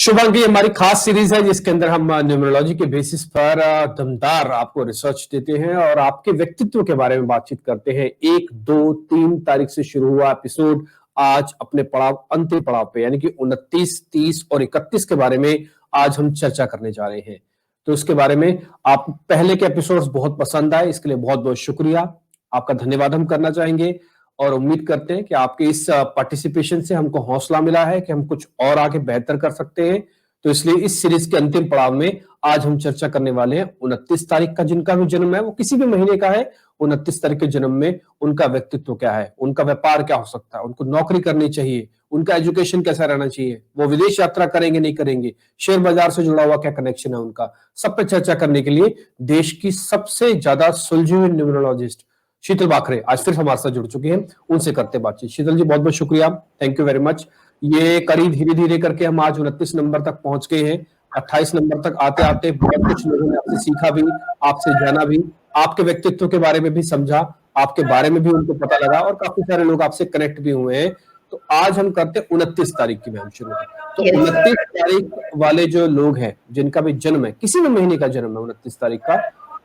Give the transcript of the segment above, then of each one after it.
शुभांगी, हमारी खास सीरीज है जिसके अंदर हम न्यूमरोलॉजी के बेसिस पर दमदार आपको रिसर्च देते हैं और आपके व्यक्तित्व के बारे में बातचीत करते हैं। 1, 2, 3 तारीख से शुरू हुआ एपिसोड आज अपने पड़ाव अंतिम पड़ाव पे यानी कि 29, 30 और 31 के बारे में आज हम चर्चा करने जा रहे हैं। तो उसके बारे में आप पहले के एपिसोड्स बहुत पसंद आए, इसके लिए बहुत बहुत शुक्रिया, आपका धन्यवाद हम करना चाहेंगे और उम्मीद करते हैं कि आपके इस पार्टिसिपेशन से हमको हौसला मिला है कि हम कुछ और आगे बेहतर कर सकते हैं। तो इसलिए इस सीरीज के अंतिम पड़ाव में आज हम चर्चा करने वाले हैं 29 तारीख का जिनका भी जन्म है, वो किसी भी महीने का है, 29 तारीख के जन्म में उनका व्यक्तित्व क्या है, उनका व्यापार क्या हो सकता है, उनको नौकरी करनी चाहिए, उनका एजुकेशन कैसा रहना चाहिए, वो विदेश यात्रा करेंगे नहीं करेंगे, शेयर बाजार से जुड़ा हुआ क्या कनेक्शन है उनका, सब पे चर्चा करने के लिए देश की सबसे ज्यादा सुलझी हुई न्यूमरोलॉजिस्ट शीतल बाखरे आज फिर हमारे साथ जुड़ चुके हैं, उनसे करते बातचीत। शीतल जी बहुत बहुत शुक्रिया, थैंक यू वेरी मच। ये करीब धीरे धीरे करके हम आज 29 नंबर तक पहुंच गए हैं। 28 नंबर तक आते आते बहुत कुछ लोगों ने आपसे सीखा भी, आपसे जाना भी, आपके व्यक्तित्व के बारे में भी समझा, आपके बारे में भी उनको पता लगा और काफी सारे लोग आपसे कनेक्ट भी हुए हैं। तो आज हम करते हैं 29 तारीख की मैम शुरू। तो 29 तारीख वाले जो लोग हैं जिनका भी जन्म है, किसी भी महीने का जन्म है 29 तारीख का,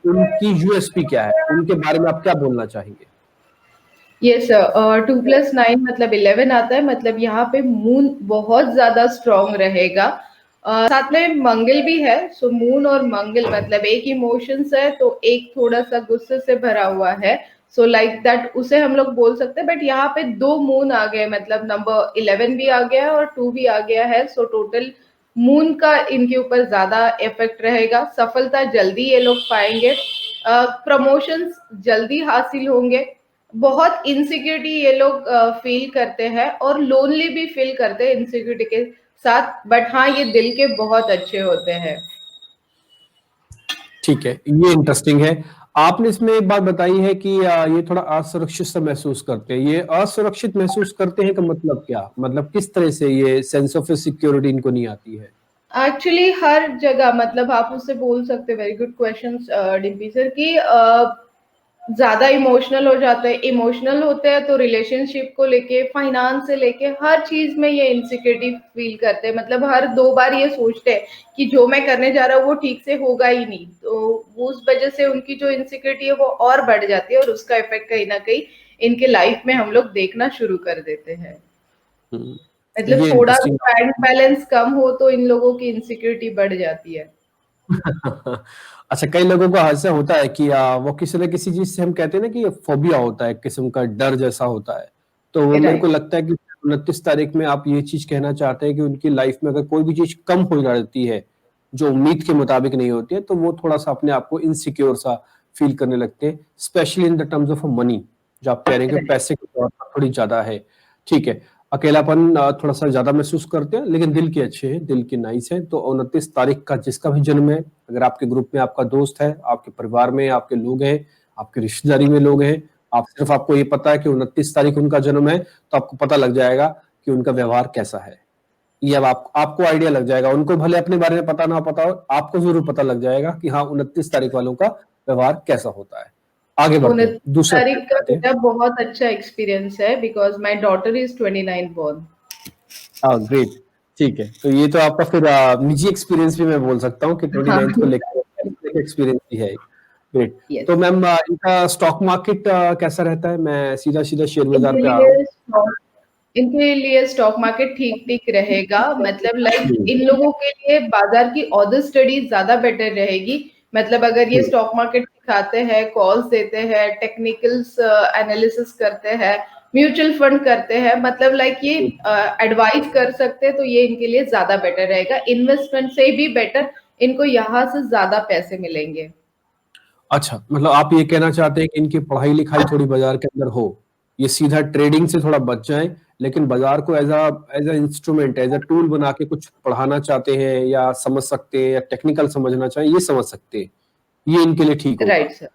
उनकी यूएसपी क्या है, उनके बारे में आप क्या बोलना चाहेंगे? यस सर, 2+9 मतलब 11 आता है। मतलब यहाँ पे मून बहुत ज्यादा स्ट्रॉन्ग रहेगा। साथ में मंगल भी है। सो मून और मंगल मतलब एक इमोशंस है तो एक थोड़ा सा गुस्से से भरा हुआ है। सो लाइक दैट उसे हम लोग बोल सकते हैं। बट यहाँ पे 2 मून आ गए, मतलब नंबर 11 भी आ गया है और 2 भी आ गया है। सो टोटल मून का इनके ऊपर ज्यादा इफेक्ट रहेगा। सफलता जल्दी ये लोग पाएंगे, प्रमोशंस जल्दी हासिल होंगे। बहुत इनसिक्योरिटी ये लोग फील करते हैं और लोनली भी फील करते हैं इनसिक्योरिटी के साथ। बट हाँ, ये दिल के बहुत अच्छे होते हैं। ठीक है, ये इंटरेस्टिंग है। आपने इसमें एक बात बताई है कि ये थोड़ा असुरक्षित सा महसूस करते हैं। ये असुरक्षित महसूस करते हैं का मतलब क्या, मतलब किस तरह से ये सेंस ऑफ सिक्योरिटी इनको नहीं आती है? एक्चुअली हर जगह, मतलब आप उससे बोल सकते हैं, very good question Dimpy sir, कि ज्यादा इमोशनल हो जाते हैं। इमोशनल होते हैं तो रिलेशनशिप को लेके, फाइनेंस से लेके हर चीज में ये इनसिक्योरिटी फील करते हैं। मतलब हर 2 बार ये सोचते हैं कि जो मैं करने जा रहा हूँ वो ठीक से होगा ही नहीं। तो उस वजह से उनकी जो इनसिक्योरिटी है वो और बढ़ जाती है और उसका इफेक्ट कहीं ना कहीं इनके लाइफ में हम लोग देखना शुरू कर देते हैं। मतलब ये थोड़ा भी इंटरेस्टिंग। बैंक बैलेंस कम हो तो इन लोगों की इनसिक्योरिटी बढ़ जाती है। अच्छा, कई लोगों को ऐसा होता है कि वो किसी न किसी चीज से, हम कहते हैं ना कि फोबिया होता है, एक किस्म का डर जैसा होता है। तो वो मेरे को राइट। लगता है कि 29 तारीख में आप ये चीज कहना चाहते हैं कि उनकी लाइफ में अगर कोई भी चीज कम हो जाती है जो उम्मीद के मुताबिक नहीं होती है, तो वो थोड़ा सा अपने आप को इनसिक्योर सा फील करने लगते हैं, specially in the terms of money, जो आप कह रहे हैं कि पैसे के तौर पर थोड़ी ज्यादा है। ठीक है, अकेलापन थोड़ा सा ज्यादा महसूस करते हैं, लेकिन दिल के अच्छे हैं, दिल के नाइस हैं। तो 29 तारीख का जिसका भी जन्म है, अगर आपके ग्रुप में आपका दोस्त है, आपके परिवार में आपके लोग हैं, आपके रिश्तेदारी में लोग हैं, आप सिर्फ आपको ये पता है कि 29 तारीख उनका जन्म है, तो आपको पता लग जाएगा कि उनका व्यवहार कैसा है। ये अब आपको आइडिया लग जाएगा। उनको भले अपने बारे में पता ना पता हो, आपको जरूर पता लग जाएगा कि हाँ 29 तारीख वालों का व्यवहार कैसा होता है। आगे बढ़ते हैं, 29 दूसरा तारीख का आते हैं। मेरा बहुत अच्छा एक्सपीरियंस है because my daughter is 29 born. हाँ ग्रेट, ठीक है। तो ये तो आपका फिर निजी एक्सपीरियंस भी मैं बोल सकता हूँ कि हाँ। 29 को लेकर एक्सपीरियंस भी है। ग्रेट। यस। तो मैम इनका स्टॉक मार्केट कैसा रहता है? मैं सीधा सीधा शेयर बाजार इनके पे आ रहा हूँ। लिए स्टॉक इनके लिए स्टॉक मार्केट ठीक ठीक रहेगा। मतलब लाइक इन लोगों के लिए बाजार की ऑदर स्टडी ज्यादा बेटर रहेगी। मतलब अगर ये स्टॉक मार्केट सिखाते हैं, कॉल्स देते हैं, टेक्निकल्स एनालिसिस करते हैं, म्यूचुअल फंड करते हैं, मतलब लाइक ये एडवाइस कर सकते हैं, तो ये इनके लिए ज्यादा बेटर रहेगा। इन्वेस्टमेंट से भी बेटर इनको यहाँ से ज्यादा पैसे मिलेंगे। अच्छा, मतलब आप ये कहना चाहते हैं कि इनकी पढ़ाई लिखाई थोड़ी बाजार के अंदर हो, ये सीधा ट्रेडिंग से थोड़ा बच जाए, लेकिन बाजार को as a instrument, as a tool बना के कुछ पढ़ाना चाहते हैं या समझ सकते हैं या टेक्निकल समझना चाहें, ये समझ सकते हैं, ये इनके लिए ठीक होगा। Right sir.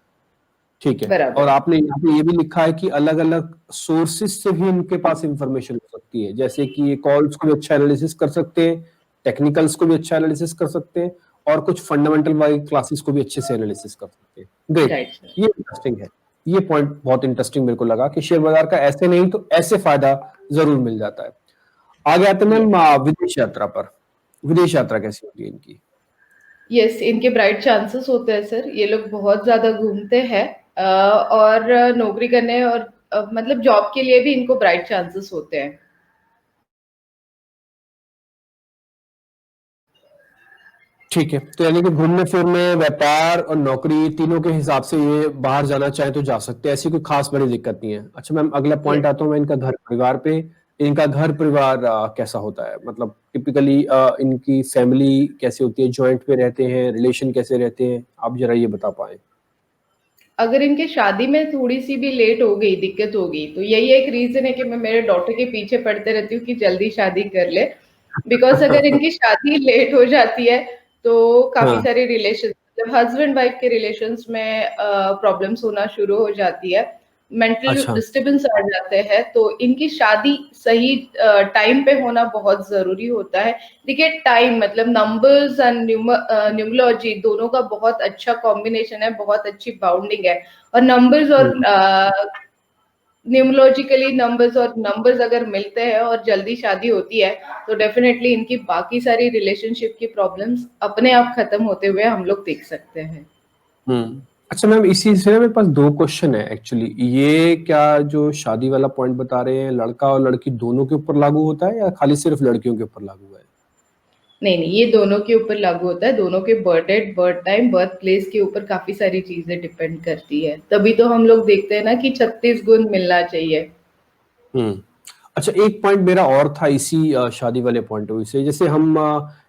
ठीक है। और बराबर। आपने यहाँ पे ये भी लिखा है कि अलग अलग सोर्सेज से भी इनके पास इंफॉर्मेशन हो सकती है, जैसे कि ये कॉल्स को भी अच्छा एनालिसिस कर सकते हैं, टेक्निकल्स को भी अच्छा एनालिसिस कर सकते हैं और कुछ फंडामेंटल वाली क्लासेस को भी अच्छे से एनालिसिस कर सकते हैं। Great, right sir. ये इंटरेस्टिंग है। ये पॉइंट बहुत इंटरेस्टिंग मेरे को लगा कि शेयर बाजार का ऐसे नहीं तो ऐसे फायदा जरूर मिल जाता है। आगे आते हैं यस। मैम विदेश यात्रा पर। विदेश यात्रा कैसी होती है इनकी? यस, इनके ब्राइट चांसेस होते हैं सर। ये लोग बहुत ज़्यादा घूमते हैं और नौकरी करने और मतलब जॉब के लिए भी इनको ब्राइट चांसेस होते हैं। ठीक है, तो यानी कि घूमने फिरने, व्यापार और नौकरी तीनों के हिसाब से ये बाहर जाना चाहे तो जा सकते हैं, ऐसी कोई खास बड़ी दिक्कत नहीं है। अच्छा मैम, अगला यस। पॉइंट आता हूँ मैं इनका घर परिवार पे। इनका घर परिवार कैसा होता है? मतलब टिपिकली इनकी फैमिली कैसी होती है? जॉइंट पे रहते हैं, रिलेशन कैसे रहते हैं? आप जरा ये बता पाएं। अगर इनके शादी में थोड़ी-सी भी लेट हो गई, दिक्कत हो गई, तो यही एक रीज़न है कि मैं मेरे डॉटर के पीछे पड़ते रहती हूँ कि जल्दी शादी कर ले। बिकॉज़ अगर इनकी शादी लेट हो जाती है, तो काफ़ी हाँ। सारे रिलेशन मतलब हस्बैंड वाइफ के रिलेशंस में प्रॉब्लम्स होना शुरू हो जाती है। मेंटल अच्छा। डिस्टर्बेंस आ जाते हैं, तो इनकी शादी सही टाइम पे होना बहुत ज़रूरी होता है। देखिए टाइम मतलब नंबर्स एंड न्यूमरोलॉजी दोनों का बहुत अच्छा कॉम्बिनेशन है, बहुत अच्छी बाउंडिंग है और नंबर्स और न्यूमरोलॉजिकली नंबर्स अगर मिलते हैं और जल्दी शादी होती है, तो डेफिनेटली इनकी बाकी सारी रिलेशनशिप की प्रॉब्लम्स अपने आप खत्म होते हुए हम लोग देख सकते हैं। अच्छा मैम, इसी सिलसिले में मेरे पास दो क्वेश्चन है एक्चुअली। ये क्या जो शादी वाला पॉइंट बता रहे हैं, लड़का और लड़की दोनों के ऊपर लागू होता है या खाली सिर्फ लड़कियों के ऊपर लागू है? नहीं, नहीं, ये दोनों के ऊपर लागू होता है, दोनों के birth date, birth time, birth place के ऊपर काफ़ी सारी चीज़ें डिपेंड करती है। तभी तो हम लोग देखते हैं ना कि 36 गुण मिलना चाहिए। हम्म। अच्छा, एक पॉइंट मेरा और था इसी शादी वाले पॉइंट ऑफ व्यू से। जैसे हम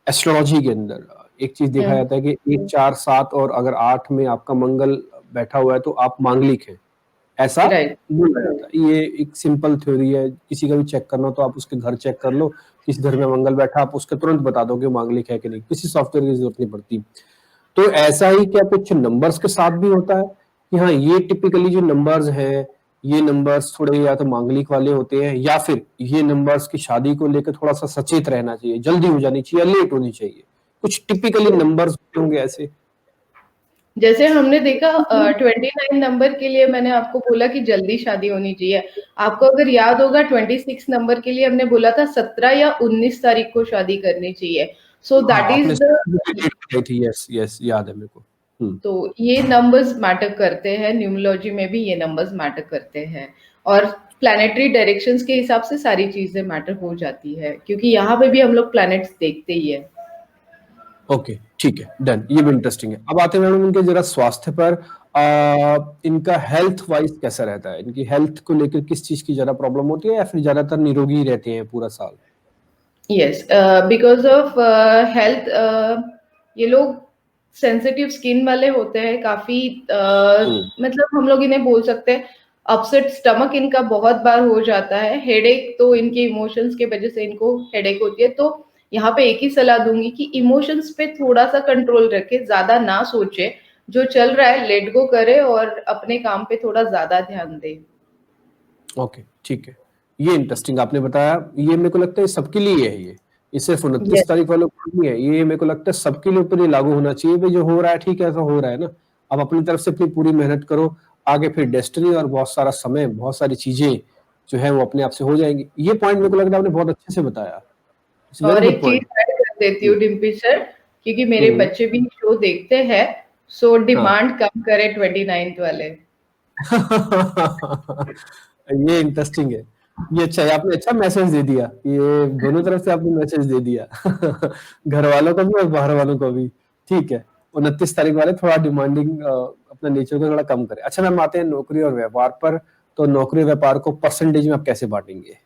एस्ट्रोलॉजी के अंदर एक चीज देखा हुँ, जाता है कि 1, 4, 7 और अगर 8 में आपका मंगल बैठा हुआ है तो आप मांगलिक हैं, ऐसा राइट। बोला जाता है। ये एक सिंपल थ्योरी है, किसी का भी चेक करना हो तो आप उसके घर चेक कर लो, किस घर में मंगल बैठा, आप उसके तुरंत बता दो कि मांगलिक है कि नहीं, किसी सॉफ्टवेयर की जरूरत नहीं पड़ती। तो ऐसा ही क्या कुछ नंबर्स के साथ भी होता है कि हाँ, ये टिपिकली जो नंबर्स हैं, ये नंबर्स थोड़े या तो मांगलिक वाले होते हैं, या फिर ये नंबर्स की शादी को लेकर थोड़ा सा सचेत रहना चाहिए, जल्दी हो जानी चाहिए या लेट होनी चाहिए? कुछ टिपिकली नंबर्स होंगे ऐसे? जैसे हमने देखा 29 नंबर के लिए मैंने आपको बोला कि जल्दी शादी होनी चाहिए। आपको अगर याद होगा 26 नंबर के लिए हमने बोला था 17 या 19 तारीख को शादी करनी चाहिए। सो हाँ, दैट आपने इज़ द डेट बताई थी, यस यस, याद है मेरे को। तो ये नंबर्स मैटर करते हैं, न्यूमरोलॉजी में भी ये नंबर्स मैटर करते हैं और प्लैनेटरी डायरेक्शंस के हिसाब से सारी चीज़ें मैटर हो जाती है क्योंकि यहाँ पे भी हम लोग प्लैनेट्स देखते ही है। ओके, ठीक है, डन। ये भी इंटरेस्टिंग है। अब आते हैं मैडम इनके जरा स्वास्थ्य पर। इनका हेल्थ वाइज कैसा रहता है? इनकी हेल्थ को लेकर किस चीज की ज्यादा प्रॉब्लम होती है या फिर ज्यादातर निरोगी रहते हैं पूरा साल? यस, बिकॉज़ ऑफ हेल्थ ये लोग सेंसिटिव स्किन वाले होते हैं काफ़ी हम्म। मतलब हम लोग इन्हें बोल सकते हैं अपसेट स्टमक इनका बहुत बार हो जाता है। हेडेक तो इनके इमोशंस की वज़ह से इनको हेडेक होती है। तो यहाँ पे एक ही सलाह दूँगी कि इमोशंस पे थोड़ा-सा कंट्रोल रखें, ज़्यादा ना सोचें। जो चल रहा है लेट गो करें और अपने काम पे थोड़ा ज़्यादा ध्यान दें। ओके, ठीक है। ये इंटरेस्टिंग आपने बताया। ये मेरे को लगता है सबके लिए है ये सिर्फ 29 यस, तारीख वालों को नहीं है। ये मेरे को लगता है सबके लिए ऊपर ये लागू होना चाहिए भाई, जो हो रहा है ठीक है, ऐसा हो रहा है ना। आप अपनी तरफ से अपनी पूरी मेहनत करो, आगे फिर डेस्टिनी और बहुत सारा समय, बहुत सारी चीजें जो है वो अपने आप से हो जाएंगी। ये पॉइंट मेरे को लग रहा है आपने बहुत अच्छे से बताया। इट्स वेरी और गुड एक चीज़ पॉइंट। ऐड कर देती हूँ डिम्पी सर, क्योंकि मेरे हम्म। बच्चे भी शो देखते हैं, सो हाँ। डिमांड कम करें 29th वाले। ये इंटरेस्टिंग है। ये अच्छा है, आपने अच्छा मैसेज दे दिया। ये दोनों तरफ से आपने मैसेज दे दिया। घर वालों को भी और बाहर वालों को भी। ठीक है, 29 तारीख वाले थोड़ा डिमांडिंग अपना नेचर को थोड़ा कम करें। अच्छा मैम, आते हैं नौकरी और व्यापार पर। तो नौकरी और व्यापार को परसेंटेज में आप कैसे बांटेंगे?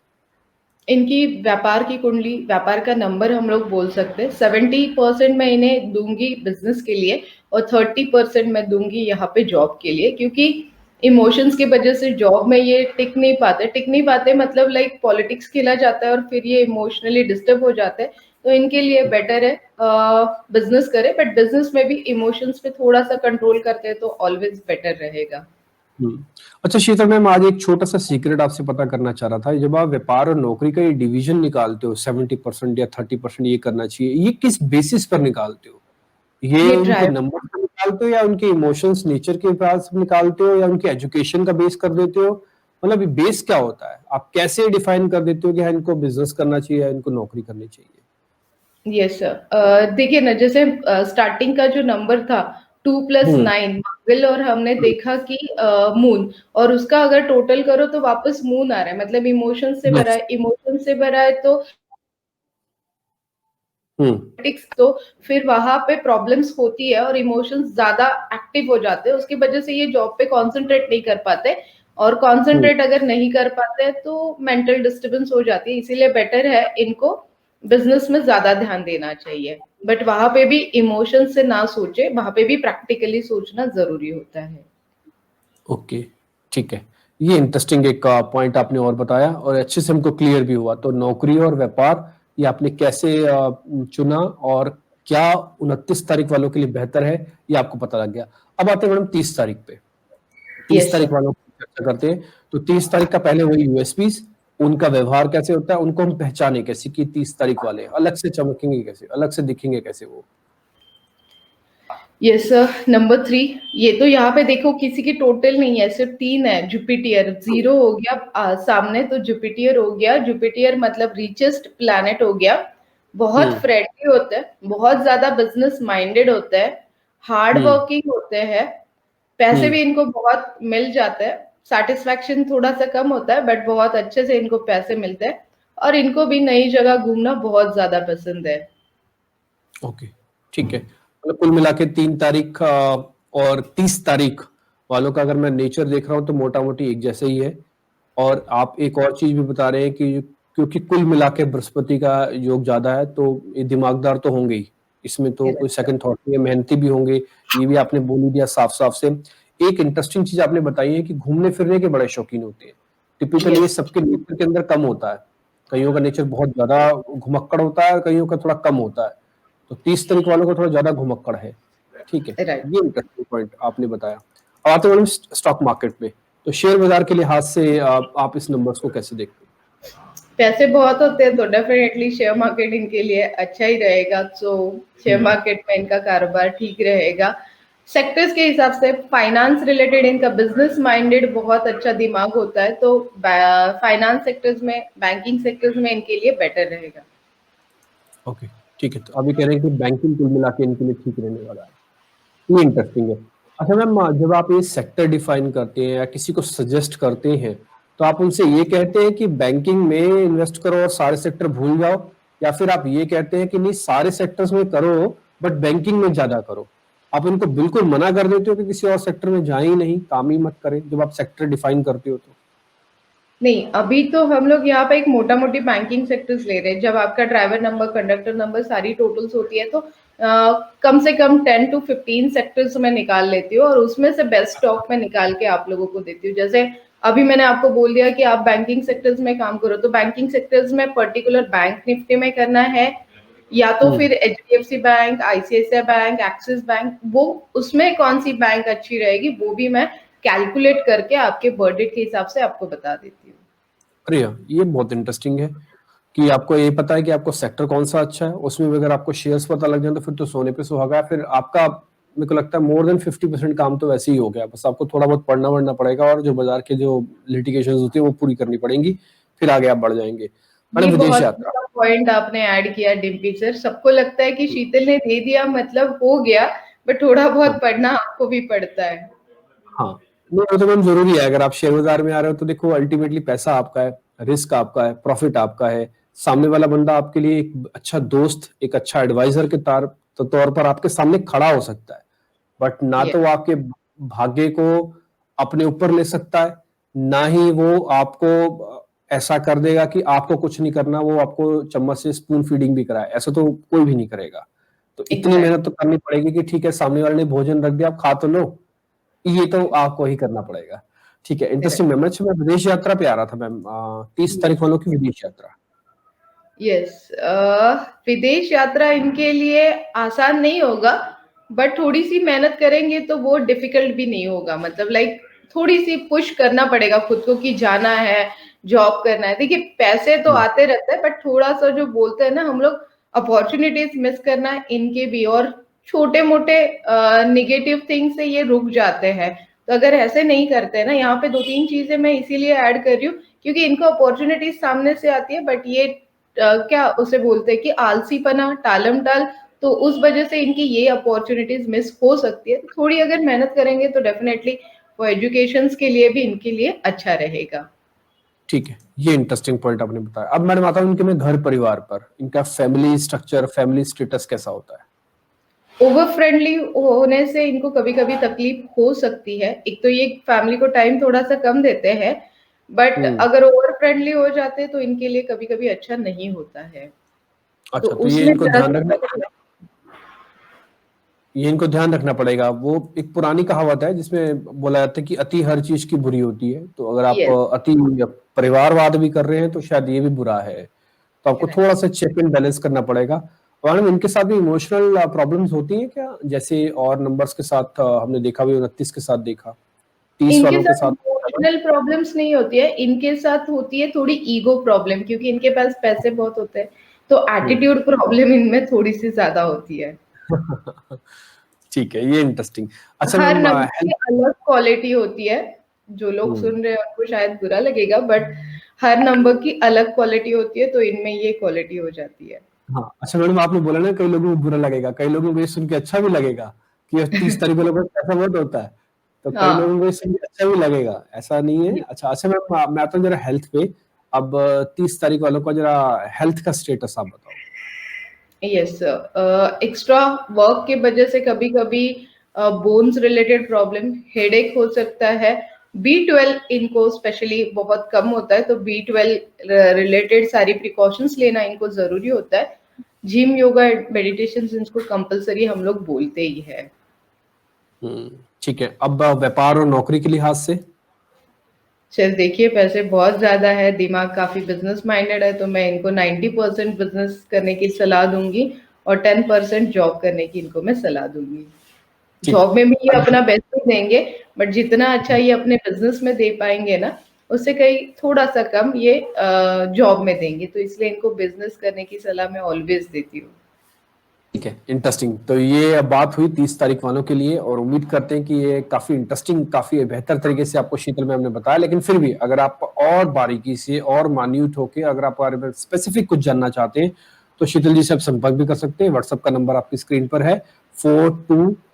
इनकी व्यापार की कुंडली, व्यापार का नंबर हम लोग बोल सकते हैं 70% मैं इन्हें दूँगी बिज़नेस के लिए और 30% मैं दूँगी यहाँ पे जॉब के लिए क्योंकि इमोशंस की वज़ह से जॉब में ये टिक नहीं पाते मतलब लाइक पॉलिटिक्स खेला जाता है और फिर ये इमोशनली डिस्टर्ब हो जाते हैं। तो इनके लिए बेटर है बिज़नेस करें बट बिज़नेस में भी इमोशंस पे थोड़ा-सा कंट्रोल करते हैं तो ऑलवेज़ बेटर रहेगा। हम्म। अच्छा शीतल मैम, आज एक छोटा सा सीक्रेट आपसे पता करना चाह रहा था। जब आप व्यापार और नौकरी का ये डिवीजन निकालते हो, 70% या 30% ये करना चाहिए, ये किस बेसिस पर निकालते हो? ये ये उनके ड्राइव नंबर से निकालते हो या उनके इमोशंस नेचर के हिसाब से निकालते हो या उनके एजुकेशन का बेस कर देते हो? मतलब ये बेस क्या होता है? आप कैसे डिफाइन कर देते हो कि हाँ, इनको बिजनेस करना चाहिए या इनको नौकरी करनी चाहिए? Yes sir. देखिए ना, जैसे स्टार्टिंग का जो नंबर था 2 प्लस हम्म 9 मंगल, और हमने देखा कि मून, और उसका अगर टोटल करो तो वापस मून आ रहा है, मतलब इमोशन से भरा यस है, इमोशन से भरा है तो हम्म पॉलिटिक्स, तो फिर वहां पे प्रॉब्लम्स होती है और इमोशंस ज्यादा एक्टिव हो जाते हैं, उसकी वजह से ये जॉब पे कंसंट्रेट नहीं कर पाते, और हम्म कंसंट्रेट अगर नहीं कर पाते हैं तो मेंटल डिस्टरबेंस हो जाती है, इसीलिए बेटर है इनको बिजनेस में ज्यादा ध्यान देना चाहिए, बट वहां पे भी इमोशन से ना सोचे, वहां पे भी प्रैक्टिकली सोचना जरूरी होता है। ओके ठीक है। ये इंटरेस्टिंग एक पॉइंट आपने और बताया और अच्छे से हमको क्लियर भी हुआ। तो नौकरी और व्यापार ये आपने कैसे चुना और क्या 29 तारीख वालों के लिए बेहतर है, ये आपको पता लग गया। अब आते हैं मैडम 30 तारीख पे। तीस यस तारीख सर। वालों की चर्चा करते हैं। तो 30 तारीख का पहले वही यूएसपीज, उनका व्यवहार कैसे होता है, उनको हम पहचाने कैसे कि 30 तारीख वाले अलग से चमकेंगे कैसे, अलग से दिखेंगे कैसे वो। Yes sir. नंबर 3, ये तो यहाँ पे देखो किसी की टोटल नहीं है, सिर्फ 3 है। जुपिटर जीरो हो गया सामने, तो जुपिटर हो गया, जुपिटर मतलब रिचेस्ट प्लैनेट हो गया। बहुत हम्म फ्रेंडली होते हैं, बहुत ज्यादा बिजनेस माइंडेड होते हैं, हार्ड हम्म वर्किंग होते हैं, पैसे हम्म भी इनको बहुत मिल जाते हैं, सेटिस्फैक्शन थोड़ा सा कम होता है बट बहुत अच्छे से इनको पैसे मिलते हैं, और इनको भी नई जगह घूमना बहुत ज्यादा पसंद है। ओके ठीक है। मतलब कुल मिला के 3 तारीख और 30 तारीख वालों का अगर मैं नेचर देख रहा हूँ तो मोटा मोटी एक जैसे ही है। और आप एक और चीज भी बता रहे हैं कि क्योंकि कुल मिला के बृहस्पति का योग ज्यादा है तो ये दिमागदार तो होंगे ही, इसमें तो कोई सेकंड थॉट नहीं है, मेहनती भी होंगे। ये भी आपने बोल ही दिया साफ साफ से। एक इंटरेस्टिंग चीज आपने बताई है कि घूमने फिरने के बड़े शौकीन होते हैं। टिपिकली ये यस। सबके नेचर के अंदर कम होता है। कईयों का नेचर बहुत ज्यादा घुमक्कड़ होता है, कईयों का थोड़ा कम होता है। तो 30 तारीख वालों को थोड़ा ज्यादा घुमक्कड़ है। ठीक है, राइट। ये इंटरेस्टिंग पॉइंट आपने बताया। अब आते हैं मैडम स्टॉक मार्केट पे। तो शेयर बाजार के लिहाज से आप इस नंबर्स को कैसे देखते हैं? पैसे बहुत होते हैं तो डेफिनेटली शेयर मार्केट इनके लिए अच्छा ही रहेगा, तो शेयर हम्म मार्केट में इनका कारोबार ठीक रहेगा। सेक्टर्स के हिसाब से फाइनेंस रिलेटेड इनका बिजनेस माइंडेड बहुत अच्छा दिमाग होता है, तो फाइनेंस सेक्टर्स में, बैंकिंग सेक्टर्स में इनके लिए बेटर रहेगा। ओके ठीक है। तो अभी कह रहे हैं कि बैंकिंग कुल मिला के इनके लिए ठीक रहने वाला है। ये इंटरेस्टिंग है। अच्छा मैम, जब आप ये सेक्टर डिफाइन करते हैं या किसी को सजेस्ट करते हैं तो आप उनसे ये कहते हैं कि बैंकिंग में इन्वेस्ट करो और सारे सेक्टर भूल जाओ, या फिर आप ये कहते हैं कि नहीं सारे सेक्टर्स में करो बट बैंकिंग में ज्यादा करो? आप उनको बिल्कुल मना कर देते हो कि किसी और सेक्टर में जाए ही नहीं, काम ही मत करें, जब आप सेक्टर डिफाइन करते हो तो? नहीं, अभी तो हम लोग यहाँ पे एक मोटा मोटी बैंकिंग सेक्टर्स ले रहे हैं। जब आपका ड्राइवर नंबर, कंडक्टर नंबर सारी टोटल्स होती है तो कम से कम 10 to 15 सेक्टर्स में निकाल लेती हूँ, और उसमें से बेस्ट स्टॉक में निकाल के आप लोगों को देती हूँ। जैसे अभी मैंने आपको बोल दिया कि आप बैंकिंग सेक्टर्स में काम करो, तो बैंकिंग सेक्टर्स में पर्टिकुलर बैंक निफ्टी में करना है, या तो हम्म फिर HDFC bank, ICICI bank, axis bank, वो उसमें कौन सी बैंक अच्छी रहेगी वो भी मैं कैलकुलेट करके आपके बजट के हिसाब से आपको बता देती हूँ। अरे यार, ये बहुत इंटरेस्टिंग है कि आपको ये पता है कि आपको सेक्टर कौन सा अच्छा है, उसमें भी अगर आपको शेयर्स पता लग जाए तो फिर तो सोने पे सुहागा। फिर आपका, मेरे को लगता है मोर देन 50% काम तो वैसे ही हो गया। बस आपको थोड़ा बहुत पढ़ना वढ़ना पड़ेगा और जो बाजार के जो लिटिगेशन होती है वो पूरी करनी पड़ेंगी, फिर आगे आप बढ़ जाएंगे। ये मैडम विदेश बहुत यात्रा। अच्छा पॉइंट आपने ऐड किया डिम्पी सर। सबको लगता है कि शीतल ने दे दिया मतलब हो गया, बट थोड़ा हाँ बहुत पढ़ना आपको भी पड़ता है। हाँ, नहीं वो तो मैम जरूरी है। अगर आप शेयर बाजार में आ रहे हो तो देखो अल्टीमेटली पैसा आपका है, रिस्क आपका है, प्रॉफिट आपका है। सामने वाला बंदा आपके लिए एक अच्छा दोस्त, एक अच्छा एडवाइजर के तौर पर आपके सामने खड़ा हो सकता है, बट ना ये तो वो आपके भाग्य को अपने ऊपर ले सकता है, ना ही वो आपको ऐसा कर देगा कि आपको कुछ नहीं करना, वो आपको चम्मच से स्पून फीडिंग भी कराए, ऐसा तो कोई भी नहीं करेगा। तो इतनी एग्जैक्ट। मेहनत तो करनी पड़ेगी कि ठीक है सामने वाले ने भोजन रख दिया, आप खा तो लो, ये तो आपको ही करना पड़ेगा। ठीक है, इंटरेस्टिंग मैम। अच्छा मैं विदेश यात्रा पे आ रहा था मैम, 30 तारीख वालों की विदेश यात्रा। यस। विदेश यात्रा इनके लिए आसान नहीं होगा, बट थोड़ी सी मेहनत करेंगे तो वो डिफिकल्ट भी नहीं होगा, मतलब लाइक थोड़ी सी पुश करना पड़ेगा खुद को कि जाना है, जॉब करना है। देखिए पैसे तो हम्म आते रहते हैं, बट थोड़ा सा जो बोलते हैं ना हम लोग, अपॉर्चुनिटीज मिस करना है इनके भी, और छोटे मोटे निगेटिव थिंग से ये रुक जाते हैं। तो अगर ऐसे नहीं करते हैं ना, यहाँ पे 2 3 चीजें मैं इसीलिए ऐड कर रही हूँ क्योंकि इनको अपॉर्चुनिटीज सामने से आती है, बट ये क्या उसे बोलते हैं कि आलसीपना, टालम-टाल, तो उस वजह से इनकी ये अपॉर्च्युनिटीज़ मिस हो सकती है। तो थोड़ी अगर मेहनत करेंगे तो डेफिनिटली वो एजुकेशंस के लिए भी इनके लिए अच्छा रहेगा। ठीक है, ये इंटरेस्टिंग पॉइंट आपने बताया। अब मैडम आता हूँ इनके मैं घर परिवार पर, इनका फैमिली स्ट्रक्चर, फैमिली स्टेटस कैसा होता है? ओवर फ्रेंडली होने से इनको कभी-कभी तकलीफ हो सकती है। एक तो ये फैमिली को टाइम थोड़ा-सा कम देते हैं, बट हम्म। अगर ओवर फ्रेंडली हो जाते हैं तो इनके लिए कभी-कभी अच्छा नहीं होता है। तो अच्छा, तो ये उसमें इनको ध्यान रखना, ये इनको ध्यान रखना पड़ेगा। वो एक पुरानी कहावत है जिसमें बोला जाता है कि अति हर चीज की बुरी होती है, तो अगर आप यस, अति परिवारवाद भी कर रहे हैं तो शायद ये भी बुरा है। तो आपको करेक्ट। थोड़ा सा चेक एंड बैलेंस करना पड़ेगा। और मैडम इनके साथ भी इमोशनल प्रॉब्लम्स होती हैं क्या, जैसे और नंबर्स के साथ हमने देखा भी, 29 के साथ देखा, 30 इनके वालों के साथ साथ? इमोशनल प्रॉब्लम्स नहीं होती है, इनके साथ होती है थोड़ी ईगो प्रॉब्लम, क्योंकि इनके पास पैसे बहुत होते हैं, तो हम्म। एटीट्यूड प्रॉब्लम इनमें थोड़ी-सी ज़्यादा होती है। ठीक है, ये इंटरेस्टिंग। अच्छा हर मैम, नंबर की हेल्थ। अलग क्वालिटी होती है। जो लोग हम्म। सुन रहे हैं उनको शायद बुरा लगेगा, बट हर नंबर की अलग क्वालिटी होती है, तो इनमें ये क्वालिटी हो जाती है। हाँ, अच्छा मैडम, आपने बोला ना कई लोगों को बुरा लगेगा, कई लोगों को ये सुन के अच्छा भी लगेगा कि 30 तारीख वालों को पैसा बहुत होता है, तो कई हाँ, लोगों को ये सुन के अच्छा भी लगेगा, ऐसा नहीं है। अच्छा अच्छा मैम, मैं आता हूँ जरा हेल्थ पे। अब 30 तारीख वालों का जरा हेल्थ का स्टेटस आप बताओ। यस, एक्स्ट्रा वर्क की वजह से कभी-कभी बोन्स रिलेटेड प्रॉब्लम, हेडेक हो सकता है। बी12 इनको स्पेशली बहुत कम होता है, तो बी12 रिलेटेड सारी प्रिकॉशंस लेना इनको ज़रूरी होता है। जिम, योगा, मेडिटेशंस इनको कंपल्सरी हम लोग बोलते ही है। ठीक है। अब व्यापार और नौकरी के लिहाज से? चल देखिए, पैसे बहुत ज़्यादा है, दिमाग काफ़ी बिज़नेस माइंडेड है, तो मैं इनको 90% बिज़नेस करने की सलाह दूँगी और 10% जॉब करने की इनको मैं सलाह दूँगी। ठीक है। जॉब में भी ये अब अपना बेस्ट ही देंगे, बट जितना अच्छा ये अपने बिज़नेस में दे पाएँगे ना, उससे कहीं थोड़ा-सा कम ये जॉब में देंगे, तो इसलिए इनको बिज़नेस करने की सलाह मैं ऑलवेज़ देती हूँ। ठीक है, इंटरेस्टिंग। तो ये अब बात हुई 30 तारीख वालों के लिए, और उम्मीद करते हैं कि ये काफी इंटरेस्टिंग, काफी बेहतर तरीके से आपको शीतल मैम ने बताया। लेकिन फिर भी अगर आप और बारीकी से और मान्यूट होके अगर आप बारे में स्पेसिफिक कुछ जानना चाहते हैं, तो शीतल जी से आप संपर्क भी कर सकते हैं। व्हाट्सएप का नंबर आपकी स्क्रीन पर है,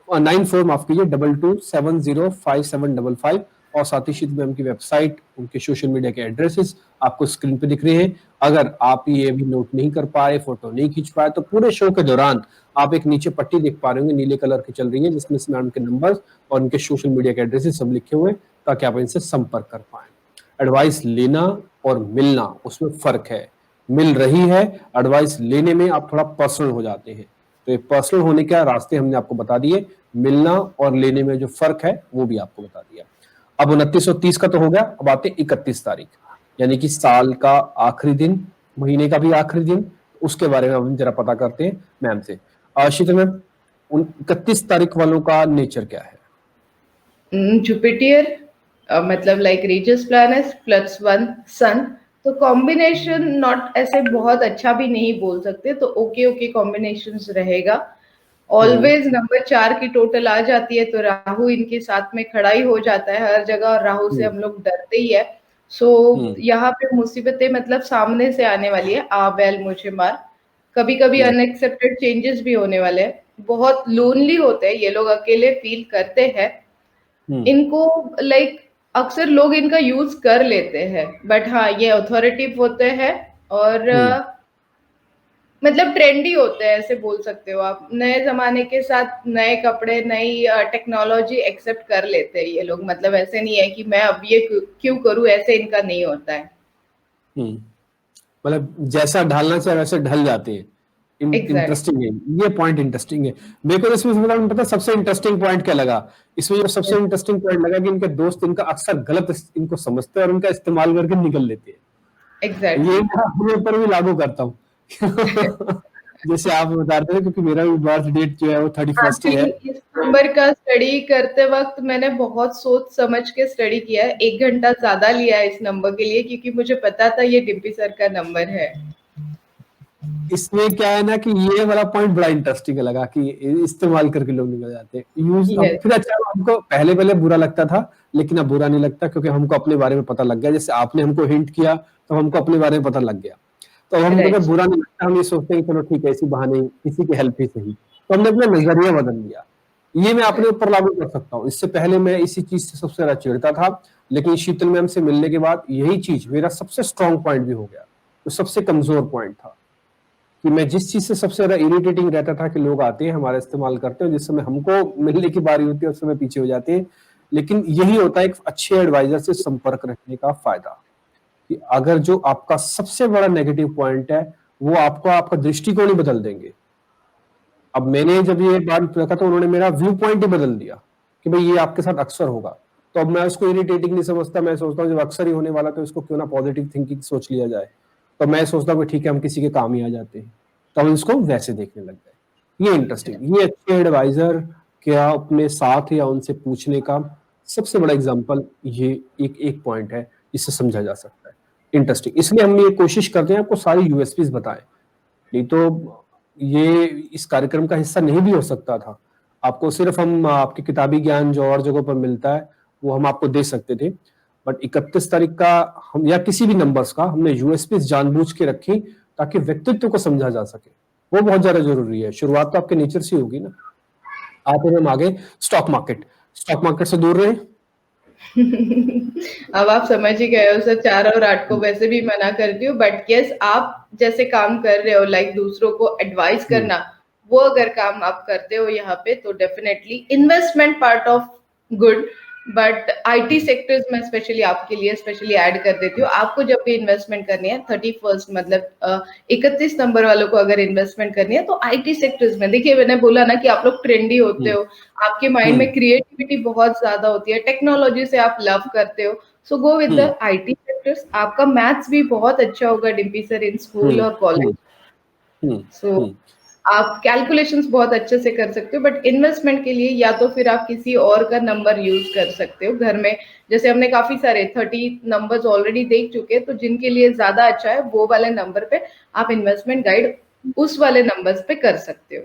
94, माफ कीजिए, 22705755, और साथ ही शीतल मैम की वेबसाइट, उनके सोशल मीडिया के एड्रेसेस आपको स्क्रीन पे दिख रहे हैं। अगर आप ये भी नोट नहीं कर पाए, फोटो नहीं खींच पाए, तो पूरे शो के दौरान आप एक नीचे पट्टी देख पा रहे होंगे, नीले कलर की चल रही है, जिसमें से मैम के नंबर और उनके सोशल मीडिया के एड्रेसेस सब लिखे हुए हैं, ताकि आप इनसे संपर्क कर पाए। एडवाइस लेना और मिलना, उसमें फर्क है। मिल रही है, एडवाइस लेने में आप थोड़ा पर्सनल हो जाते हैं, तो ये पर्सनल होने के रास्ते हमने आपको बता दिए। मिलना और लेने में जो फर्क है वो भी आपको बता दिया। अब 29 और 30 का तो हो गया, अब आते 31 तारीख, यानी कि साल का आखिरी दिन, महीने का भी आखिरी दिन। उसके बारे में हम जरा पता करते हैं मैम से। शीतल मैम, 31 तारीख वालों का नेचर क्या है? जुपिटर, मतलब लाइक रेजियस प्लैनेट्स प्लस वन सन, तो कॉम्बिनेशन नॉट ऐसे बहुत अच्छा भी नहीं बोल सकते, तो ओके ओके कॉम्बिनेशन रहेगा। हम्म। ऑलवेज नंबर 4 की टोटल आ जाती है, तो राहु इनके साथ में खड़ा ही हो जाता है हर जगह, और राहु से हम्म। हम लोग डरते ही है। सो हम्म। यहाँ पे मुसीबतें मतलब सामने से आने वाली है, आ बैल मुझे मार। कभी कभी हम्म। अनएक्सेप्टेड चेंजेस भी होने वाले हैं। बहुत लोनली होते हैं ये लोग, अकेले फील करते हैं। हम्म। इनको लाइक अक्सर लोग इनका यूज कर लेते हैं, बट हाँ ये अथॉरिटिव होते हैं, और हम्म। मतलब ट्रेंडी होते हैं, ऐसे बोल सकते हो आप। नए जमाने के साथ नए कपड़े, नई टेक्नोलॉजी एक्सेप्ट कर लेते हैं ये लोग। मतलब ऐसे नहीं है कि मैं अब ये क्यों करूं, ऐसे इनका नहीं होता है। हम्म। मतलब जैसा ढालना चाहिए वैसे ढल जाते हैं। एग्जैक्टली। इंटरेस्टिंग है, ये पॉइंट इंटरेस्टिंग है। मेरे को इसमें पता सबसे इंटरेस्टिंग पॉइंट क्या लगा? इसमें जो सबसे इंटरेस्टिंग पॉइंट लगा कि इनके दोस्त इनका अक्सर गलत इनको समझते हैं और उनका इस्तेमाल करके निकल लेते हैं। ये एग्जैक्टली। मैं अपने ऊपर भी लागू करता हूँ। जैसे आप बता रहे थे, क्योंकि मेरा भी बर्थ डेट जो है वो 31 ही है। इस नंबर का स्टडी करते वक्त मैंने बहुत सोच समझ के स्टडी किया है, 1 घंटा ज्यादा लिया है इस नंबर के लिए, क्योंकि मुझे पता था ये डिम्पी सर का नंबर है। इसमें क्या है ना कि ये वाला पॉइंट बड़ा इंटरेस्टिंग लगा कि इस्तेमाल करके लोग निकल जाते हैं, यूज। अब यस। फिर अच्छा, हमको पहले पहले बुरा लगता था, लेकिन अब बुरा नहीं लगता, क्योंकि हमको अपने बारे में पता लग गया। जैसे आपने हमको हिंट किया, तो हमको अपने बारे में पता लग गया। तो हमको राइट। बुरा नहीं लगता, हम ये सोचते हैं कि चलो ठीक है, इसी बहाने किसी की हेल्प ही सही। तो हमने अपना नजरिया बदल लिया। ये मैं अपने ऊपर लागू कर सकता हूँ। इससे पहले मैं इसी चीज से सबसे ज्यादा चिढ़ता था, लेकिन शीतल मैम से मिलने के बाद यही चीज मेरा सबसे स्ट्रॉन्ग पॉइंट भी हो गया, तो सबसे कमजोर पॉइंट था कि मैं जिस चीज से सबसे ज्यादा इरिटेटिंग रहता था कि लोग आते हैं हमारा इस्तेमाल करते हैं, जिस समय हमको मिलने की बारी होती है उस समय पीछे हो जाते हैं। लेकिन यही होता है एक अच्छे एडवाइजर से संपर्क रखने का फायदा, कि अगर जो आपका सबसे बड़ा नेगेटिव पॉइंट है वो आपको आपका दृष्टिकोण ही बदल देंगे। अब मैंने जब ये बात रखा तो उन्होंने मेरा व्यू पॉइंट ही बदल दिया कि भाई ये आपके साथ अक्सर होगा। तो अब मैं उसको इरिटेटिंग नहीं समझता, मैं सोचता हूँ जब अक्सर ही होने वाला तो इसको क्यों ना पॉजिटिव थिंकिंग सोच लिया जाए। तो मैं सोचता हूँ कि ठीक है, हम किसी के काम ही आ जाते हैं, तो हम इसको वैसे देखने लग गए। ये इंटरेस्टिंग, ये अच्छे एडवाइजर क्या अपने साथ या उनसे पूछने का सबसे बड़ा एग्जाम्पल ये एक एक पॉइंट है जिससे समझा जा सकता है। इंटरेस्टिंग, इसलिए हम ये कोशिश करते हैं आपको सारी यूएसपीज बताएं, नहीं तो ये इस कार्यक्रम का हिस्सा नहीं भी हो सकता था। आपको सिर्फ हम आपके किताबी ज्ञान जो और जगहों पर मिलता है वो हम आपको दे सकते थे, बट 31 तारीख का हम या किसी भी नंबर्स का हमने यूएसपी जानबूझ के रखी ताकि व्यक्तित्व को समझा जा सके। वो बहुत ज्यादा जरूरी है। शुरुआत तो आपके नेचर से होगी ना। आप हम आगे स्टॉक मार्केट से दूर रहे। अब आप समझ ही गए हो सर, 4 और 8 को वैसे भी मना करती हूँ, बट यस आप जैसे काम कर रहे हो लाइक दूसरों को एडवाइस करना, वो अगर काम आप करते हो यहाँ पे तो definitely investment part of good, but IT sectors में स्पेशली आपके लिए स्पेशली ऐड कर देती हूँ। आपको जब भी इन्वेस्टमेंट करनी है 31 मतलब 31 नंबर वालों को अगर इन्वेस्टमेंट करनी है तो आईटी सेक्टर्स में देखिए, मैंने बोला ना कि आप लोग ट्रेंडी होते हो, आपके माइंड में क्रिएटिविटी बहुत ज्यादा होती है, टेक्नोलॉजी से आप लव करते हो, so go with the IT sectors. आपका मैथ्स भी बहुत अच्छा होगा डिम्पी सर इन स्कूल और कॉलेज, सो आप कैलकुलेशंस बहुत अच्छे से कर सकते हो, बट इन्वेस्टमेंट के लिए या तो फिर आप किसी और का नंबर यूज कर सकते हो घर में। जैसे हमने काफी सारे 30 नंबर्स ऑलरेडी देख चुके हैं, तो जिनके लिए ज्यादा अच्छा है वो वाले नंबर पे आप इन्वेस्टमेंट गाइड उस वाले नंबर्स पे कर सकते हो।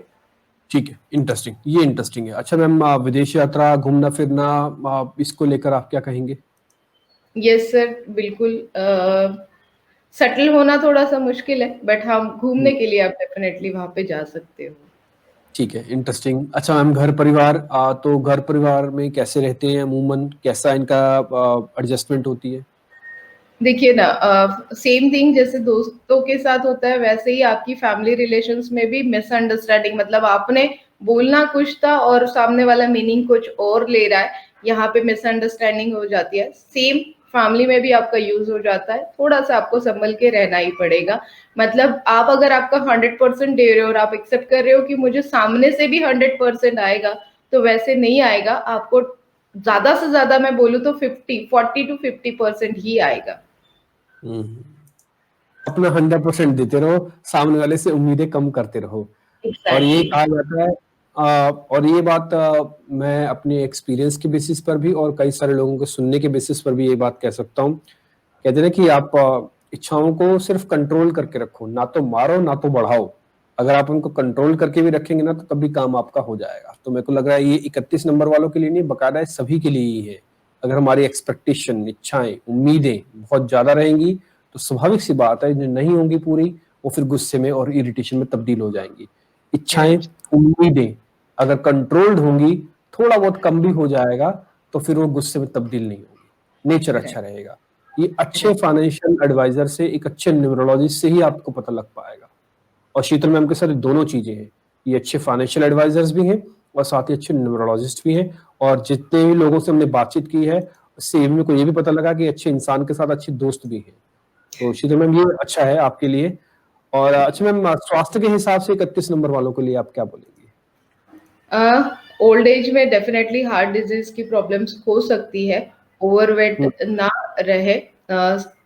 ठीक है, इंटरेस्टिंग, ये इंटरेस्टिंग है। अच्छा मैम, विदेश यात्रा, घूमना फिरना, इसको लेकर आप क्या कहेंगे? यस सर, बिल्कुल सेटल होना थोड़ा सा मुश्किल है, बट हम घूमने के लिए आप डेफिनेटली वहां पे जा सकते हो। ठीक है, इंटरेस्टिंग। अच्छा मैम, घर परिवार, तो घर परिवार में कैसे रहते हैं अमूमन, कैसा इनका एडजस्टमेंट होती है? देखिए ना, सेम थिंग जैसे दोस्तों के साथ होता है वैसे ही आपकी फैमिली रिलेशंस में भी मिसअंडरस्टैंडिंग, मतलब आपने बोलना कुछ था और सामने वाला मीनिंग कुछ और ले रहा है, यहाँ पे मिसअंडरस्टैंडिंग हो जाती है। सेम फैमिली में भी आपका यूज हो जाता है, थोड़ा सा आपको संभल के रहना ही पड़ेगा। मतलब आप अगर आपका 100% दे रहे हो और आप एक्सेप्ट कर रहे हो कि मुझे सामने से भी 100% आएगा, तो वैसे नहीं आएगा आपको। ज्यादा से ज्यादा मैं बोलूँ तो 40 to 50% ही आएगा। अपना 100% देते रहो, सामने वाले से उम्मीदें कम करते रहो। और ये एग्जैक्टली। कहा जाता है, और ये बात मैं अपने एक्सपीरियंस के बेसिस पर भी और कई सारे लोगों के सुनने के बेसिस पर भी ये बात कह सकता हूँ। कहते हैं ना कि आप इच्छाओं को सिर्फ कंट्रोल करके रखो, ना तो मारो ना तो बढ़ाओ। अगर आप उनको कंट्रोल करके भी रखेंगे ना तो तब भी काम आपका हो जाएगा। तो मेरे को लग रहा है ये 31 नंबर वालों के लिए नहीं, बकायदा सभी के लिए ही है। अगर हमारी एक्सपेक्टेशन, इच्छाएं, उम्मीदें बहुत ज्यादा रहेंगी तो स्वाभाविक सी बात है जो नहीं होंगी पूरी, वो फिर गुस्से में और इरिटेशन में तब्दील हो जाएंगी। इच्छाएं, उम्मीदें अगर कंट्रोल्ड होंगी, थोड़ा बहुत कम भी हो जाएगा तो फिर वो गुस्से में तब्दील नहीं होगी, नेचर अच्छा रहेगा। ये अच्छे फाइनेंशियल एडवाइजर से, एक अच्छे न्यूमरोलॉजिस्ट से ही आपको पता लग पाएगा। और शीतल मैम के साथ दोनों चीजें हैं, ये अच्छे फाइनेंशियल एडवाइजर्स भी हैं और साथ ही अच्छे न्यूमरोलॉजिस्ट भी हैं। और जितने भी लोगों से हमने बातचीत की है उससे मेरे को ये भी पता लगा कि अच्छे इंसान के साथ अच्छे दोस्त भी हैं। तो शीतल मैम, ये अच्छा है आपके लिए। और अच्छा मैम, स्वास्थ्य के हिसाब से 31 नंबर वालों के लिए आप क्या बोलेंगे? ओल्ड एज में डेफिनेटली हार्ट डिजीज की प्रॉब्लम्स हो सकती है, ओवरवेट ना रहे।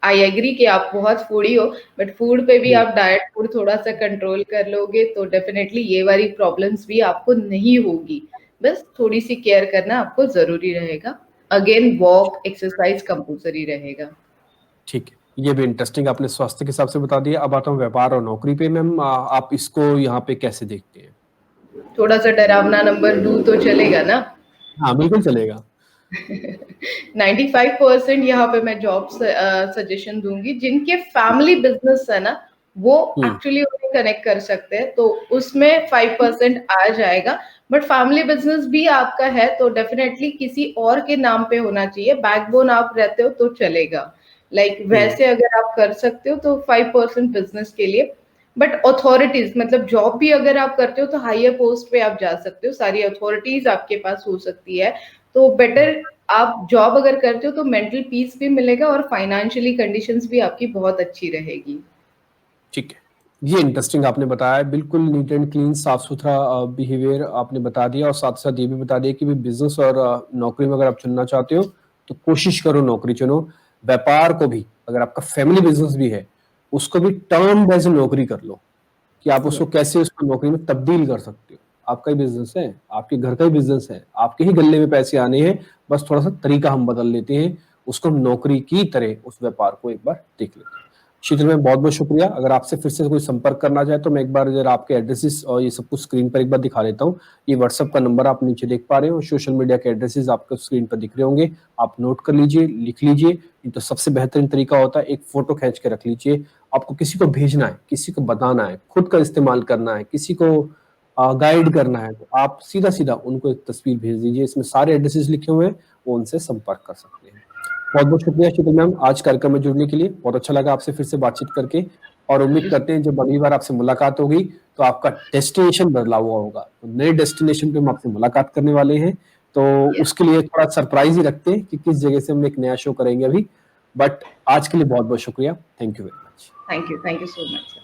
आई एग्री कि आप बहुत फूडी हो, बट फूड पे भी आप डाइट फूड थोड़ा सा कंट्रोल कर लोगे तो डेफिनेटली ये वाली प्रॉब्लम्स भी आपको नहीं होगी। बस थोड़ी सी केयर करना आपको जरूरी रहेगा। अगेन वॉक एक्सरसाइज कंपल्सरी रहेगा। ठीक है, ये भी इंटरेस्टिंग आपने स्वास्थ्य के हिसाब से बता दिया। अब आता हूँ व्यापार और नौकरी पे। मैम, आप इसको यहाँ पे कैसे देखते हैं? थोड़ा सा डरावना नंबर दूं तो चलेगा ना? हाँ, बिल्कुल चलेगा। 95% यहाँ पे मैं जॉब सजेशन दूंगी जिनके फैमिली बिजनेस है ना, वो एक्चुअली उन्हें कनेक्ट कर सकते हैं, तो उसमें 5% आ जाएगा। बट फैमिली बिजनेस भी आपका है तो डेफिनेटली किसी और के नाम पे होना चाहिए, बैकबोन आप रहते हो तो चलेगा। लाइक वैसे अगर आप कर सकते हो तो 5% बिजनेस के लिए। बट अथॉरिटीज मतलब जॉब भी अगर आप करते हो तो हायर पोस्ट पे आप जा सकते हो, सारी अथॉरिटीज आपके पास हो सकती है। तो बेटर आप जॉब अगर करते हो तो मेंटल पीस भी मिलेगा और फाइनेंशियली कंडीशंस भी आपकी बहुत अच्छी रहेगी। ठीक है, ये इंटरेस्टिंग आपने बताया, बिल्कुल नीट एंड क्लीन, साफ सुथरा बिहेवियर आपने बता दिया, और साथ साथ ये भी बता दिया कि बिजनेस और नौकरी में अगर आप चुनना चाहते हो तो कोशिश करो नौकरी चुनो। व्यापार को भी, अगर आपका फैमिली बिजनेस भी है, उसको भी टर्म एज नौकरी कर लो, कि आप उसको कैसे उसको नौकरी में तब्दील कर सकते हो। आपका ही बिजनेस है, आपके घर का ही बिजनेस है, आपके ही गले में पैसे आने हैं, बस थोड़ा सा तरीका हम बदल लेते हैं, उसको हम नौकरी की तरह उस व्यापार को एक बार देख लेते हैं। शीतल मैम, बहुत बहुत शुक्रिया। अगर आपसे फिर से कोई संपर्क करना चाहे तो मैं एक बार जरा आपके एड्रेसेस और ये सब कुछ स्क्रीन पर एक बार दिखा देता हूँ। ये व्हाट्सएप का नंबर आप नीचे देख पा रहे हो, सोशल मीडिया के एड्रेसेस आपको स्क्रीन पर दिख रहे होंगे, आप नोट कर लीजिए, लिख लीजिए। नहीं तो सबसे बेहतरीन तरीका होता है एक फोटो खींच के रख लीजिए। आपको किसी को भेजना है, किसी को बताना है, खुद का इस्तेमाल करना है, किसी को गाइड करना है, तो आप सीधा सीधा उनको एक तस्वीर भेज दीजिए, इसमें सारे एड्रेसेस लिखे हुए हैं, वो उनसे संपर्क कर सकते हैं। बहुत बहुत शुक्रिया शीतल मैम आज कार्यक्रम में जुड़ने के लिए, बहुत अच्छा लगा आपसे फिर से बातचीत करके, और उम्मीद करते हैं जब अगली बार आपसे मुलाकात होगी तो आपका डेस्टिनेशन बदला हुआ होगा, तो नए डेस्टिनेशन पे हम आपसे मुलाकात करने वाले हैं। तो उसके लिए थोड़ा सरप्राइज ही रखते हैं कि किस जगह से हम एक नया शो करेंगे अभी, बट आज के लिए बहुत बहुत शुक्रिया, thank you very much. Thank you so much.